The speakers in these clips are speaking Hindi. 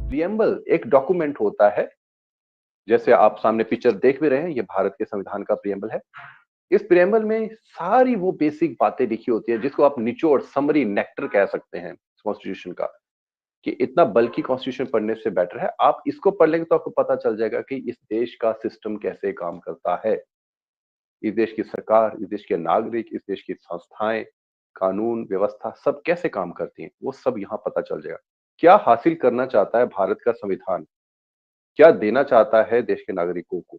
प्रियम्बल एक डॉक्यूमेंट होता है, जैसे आप सामने पिक्चर देख भी रहे हैं, ये भारत के संविधान का प्रियम्बल है। इस प्रियम्बल में सारी वो बेसिक बातें लिखी होती है जिसको आप निचोड़, समरी, नेक्टर कह सकते हैं कॉन्स्टिट्यूशन का, कि इतना बल्कि कॉन्स्टिट्यूशन पढ़ने से बेटर है आप इसको पढ़ लेंगे तो आपको पता चल जाएगा कि इस देश का सिस्टम कैसे काम करता है। इस देश की सरकार, इस देश के नागरिक, इस देश की संस्थाएं, कानून व्यवस्था सब कैसे काम करती हैं, वो सब यहाँ पता चल जाएगा। क्या हासिल करना चाहता है भारत का संविधान, क्या देना चाहता है देश के नागरिकों को,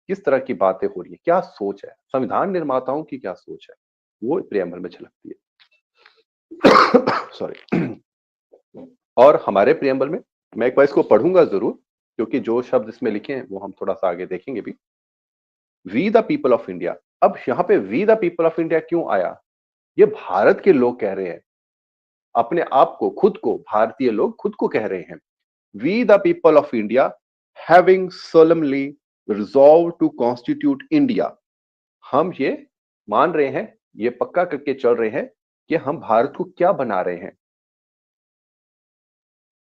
किस तरह की बातें हो रही है, क्या सोच है, संविधान निर्माताओं की क्या सोच है, वो प्रियम्बल में झलकती है। सॉरी। और हमारे प्रियम्बल में मैं एक बार इसको पढ़ूंगा जरूर, क्योंकि जो शब्द इसमें लिखे हैं वो हम थोड़ा सा आगे देखेंगे भी। We the people of India, अब यहाँ पे we the people of India क्यों आया? ये भारत के लोग कह रहे हैं, अपने आप को, खुद को, भारतीय लोग खुद को कह रहे हैं। We the people of India having solemnly resolved to constitute India, हम ये मान रहे हैं, ये पक्का करके चल रहे हैं कि हम भारत को क्या बना रहे हैं।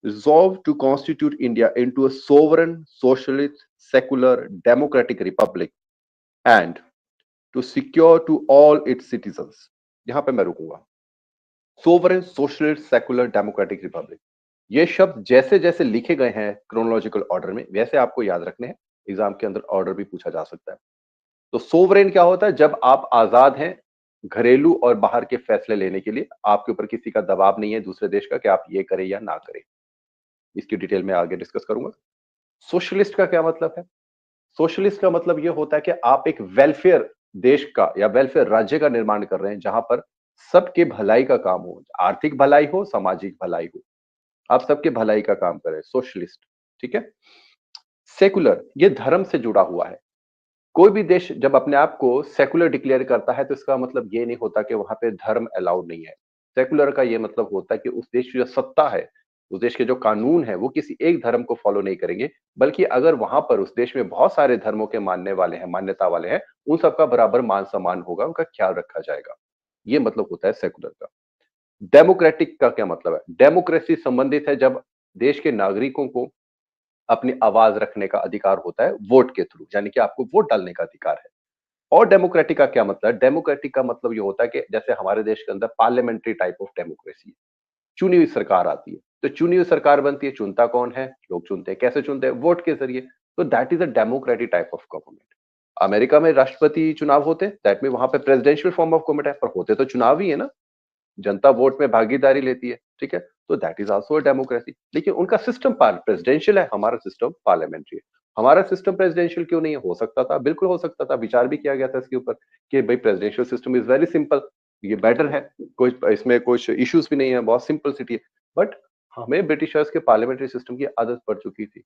Resolved to constitute India into a sovereign, socialist, secular, democratic republic and to secure to all its citizens। यहां पे मैं रुकूंगा। Sovereign, socialist, secular, democratic Republic, ये शब्द जैसे जैसे लिखे गए हैं क्रोनोलॉजिकल ऑर्डर में वैसे आपको याद रखने हैं, एग्जाम के अंदर ऑर्डर भी पूछा जा सकता है। तो सोवरेन क्या होता है? जब आप आजाद हैं घरेलू और बाहर के फैसले लेने के लिए, आपके ऊपर किसी का दबाव नहीं है दूसरे देश का कि आप ये करें या ना करें। इसकी डिटेल में आगे डिस्कस करूंगा। सोशलिस्ट का क्या मतलब है? सोशलिस्ट का मतलब यह होता है कि आप एक वेलफेयर देश का या वेलफेयर राज्य का निर्माण कर रहे हैं जहां पर सबके भलाई का काम हो, आर्थिक भलाई हो, सामाजिक भलाई हो, आप सबके भलाई का काम करें, सोशलिस्ट। ठीक है। सेकुलर, ये धर्म से जुड़ा हुआ है। कोई भी देश जब अपने आप को सेकुलर डिक्लेयर करता है तो इसका मतलब ये नहीं होता कि वहां पे धर्म अलाउड नहीं है। सेकुलर का ये मतलब होता है कि उस देश की जो सत्ता है, उस देश के जो कानून है, वो किसी एक धर्म को फॉलो नहीं करेंगे, बल्कि अगर वहां पर उस देश में बहुत सारे धर्मों के मानने वाले हैं, मान्यता वाले हैं, उन सबका बराबर मान सम्मान होगा, उनका ख्याल रखा जाएगा। ये मतलब होता है सेकुलर का। डेमोक्रेटिक का क्या मतलब है? डेमोक्रेसी संबंधित है जब देश के नागरिकों को अपनी आवाज रखने का अधिकार होता है वोट के थ्रू, यानी कि आपको वोट डालने का अधिकार है। और डेमोक्रेटिक का क्या मतलब है? डेमोक्रेटिक का मतलब ये होता है कि जैसे हमारे देश के अंदर पार्लियामेंट्री टाइप ऑफ डेमोक्रेसी है, चुनी हुई सरकार आती है, तो चुनी हुई सरकार बनती है, चुनता कौन है? लोग चुनते हैं। कैसे चुनते हैं? वोट के जरिए। तो that is a democratic type of government. America में राष्ट्रपति चुनाव होते हैं, दैट में वहां पे प्रेसिडेंशियल फॉर्म ऑफ गवर्नमेंट है, पर होते तो चुनाव ही है ना, जनता वोट में भागीदारी लेती है। ठीक है, तो दैट इज आल्सो डेमोक्रेसी। लेकिन उनका सिस्टम प्रेसिडेंशियल है, हमारा सिस्टम पार्लियामेंट्री है। हमारा सिस्टम प्रेसिडेंशियल क्यों नहीं है? हो सकता था, बिल्कुल हो सकता था, विचार भी किया गया था इसके ऊपर कि भाई presidential system is very simple, ये बेटर है, कोई इसमें कुछ इश्यूज भी नहीं है, बहुत सिंपल सिटी है। बट हमें ब्रिटिशर्स के पार्लियामेंट्री सिस्टम की आदत पड़ चुकी थी,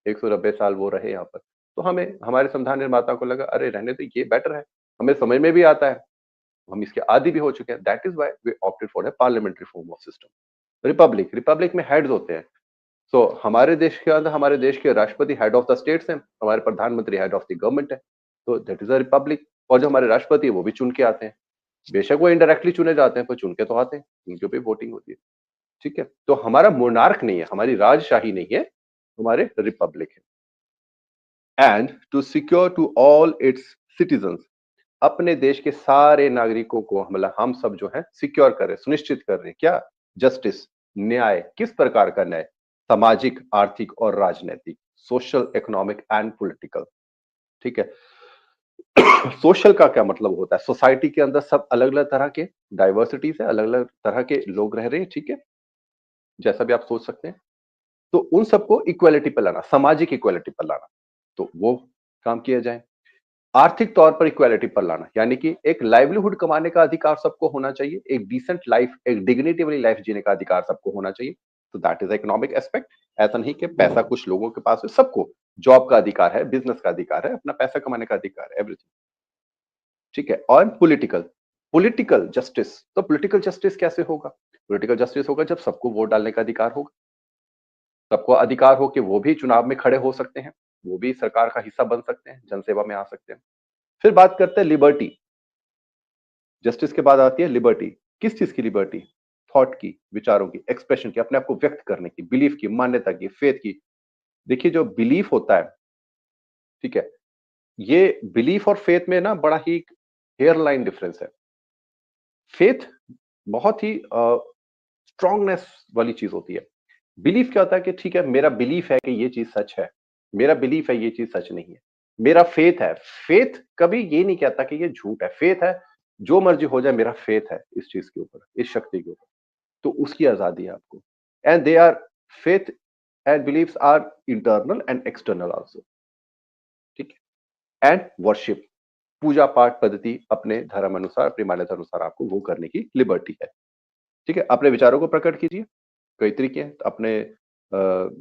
190 साल वो रहे यहाँ पर, तो हमें, हमारे संविधान निर्माता को लगा अरे रहने तो ये बेटर है, हमें समझ में भी आता है, हम इसके आदी भी हो चुके हैं। That is why we opted for a parliamentary form of system. Republic, republic में हेड्स होते हैं। सो हमारे देश के अंदर हमारे देश के राष्ट्रपति हेड ऑफ द स्टेट्स हैं, हमारे प्रधानमंत्री हेड ऑफ द गवर्नमेंट है, तो दैट इज अ रिपब्लिक। और जो हमारे राष्ट्रपति है वो भी चुन के आते हैं, बेशक वो इनडायरेक्टली चुने जाते हैं पर चुन के तो आते हैं, उनके ऊपर वोटिंग होती है। ठीक है, तो हमारा मोनार्क नहीं है, हमारी राजशाही नहीं है, हमारे रिपब्लिक है। And to secure to all its citizen, अपने देश के सारे नागरिकों को हम सब जो है सिक्योर कर रहे, सुनिश्चित कर रहे हैं क्या? जस्टिस, न्याय। किस प्रकार का न्याय? सामाजिक, आर्थिक और राजनीतिक, सोशल, इकोनॉमिक एंड पॉलिटिकल। ठीक है। सोशल का क्या मतलब होता है? सोसाइटी के अंदर सब अलग अलग तरह के डाइवर्सिटीज है, अलग अलग तरह के लोग रह रहे हैं। ठीक है, जैसा भी आप सोच सकते हैं, तो उन सबको इक्वालिटी पर लाना, सामाजिक इक्वालिटी पर लाना, तो वो काम किया जाए। आर्थिक तौर पर इक्वालिटी पर लाना, यानी कि एक लाइवलीहुड कमाने का अधिकार सबको होना चाहिए, एक डिसेंट लाइफ, एक डिग्निटी वाली लाइफ जीने का अधिकार सबको होना चाहिए। तो दैट इज इकोनॉमिक एस्पेक्ट। ऐसा नहीं कि पैसा कुछ लोगों के पास है, सबको जॉब का अधिकार है, बिजनेस का अधिकार है, अपना पैसा कमाने का अधिकार है, एवरीथिंग। ठीक है। और पॉलिटिकल, पॉलिटिकल जस्टिस, तो पॉलिटिकल जस्टिस कैसे होगा? पॉलिटिकल जस्टिस होगा जब सबको वोट डालने का अधिकार होगा, सबको अधिकार हो कि वो भी चुनाव में खड़े हो सकते हैं, वो भी सरकार का हिस्सा बन सकते हैं, जनसेवा में आ सकते हैं। फिर बात करते हैं लिबर्टी। जस्टिस के बाद आती है लिबर्टी। किस चीज की लिबर्टी? थॉट की, विचारों की, एक्सप्रेशन की, अपने आप को व्यक्त करने की, बिलीफ की, मान्यता की, फेथ की। देखिए जो बिलीफ होता है, ठीक है? ये बिलीफ और फेथ में ना बड़ा ही हेयर लाइन डिफरेंस है। फेथ बहुत ही स्ट्रांगनेस वाली चीज़ होती है। बिलीफ क्या होता है कि ठीक है, मेरा बिलीफ है कि ये चीज़ सच है। मेरा बिलीफ है ये चीज़ सच नहीं है। मेरा फेथ है। फेथ कभी ये नहीं कहता कि ये झूठ है। फेथ है, जो मर्ज़ी हो जाए मेरा फेथ है इस चीज़ के ऊपर, इस शक्ति के ऊपर। तो उसकी आज़ादी है आपको। And they are faith and beliefs are internal and external also, ठीक है? एंड वर्शिप, पूजा पाठ पद्धति अपने धर्म अनुसार, अपनी मान्यता अनुसार आपको वो करने की लिबर्टी है। ठीक है? अपने विचारों को प्रकट कीजिए। कई तरीके हैं। अपने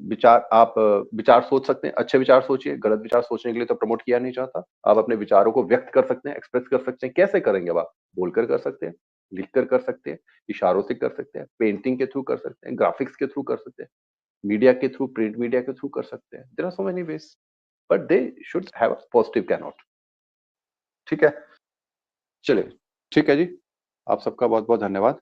विचार आप विचार सोच सकते हैं, अच्छे विचार सोचिए, गलत विचार सोचने के लिए तो प्रमोट किया नहीं जाता। आप अपने विचारों को व्यक्त कर सकते हैं, एक्सप्रेस कर सकते हैं। कैसे करेंगे अब आप? बोलकर कर सकते हैं, लिखकर कर सकते हैं, इशारों से कर सकते हैं, पेंटिंग के थ्रू कर सकते हैं, ग्राफिक्स के थ्रू कर सकते हैं, मीडिया के थ्रू, प्रिंट मीडिया के थ्रू कर सकते हैं। There are so many ways, but they should have a positive cannot. ठीक है? चलिए, ठीक है जी। आप सबका बहुत-बहुत धन्यवाद।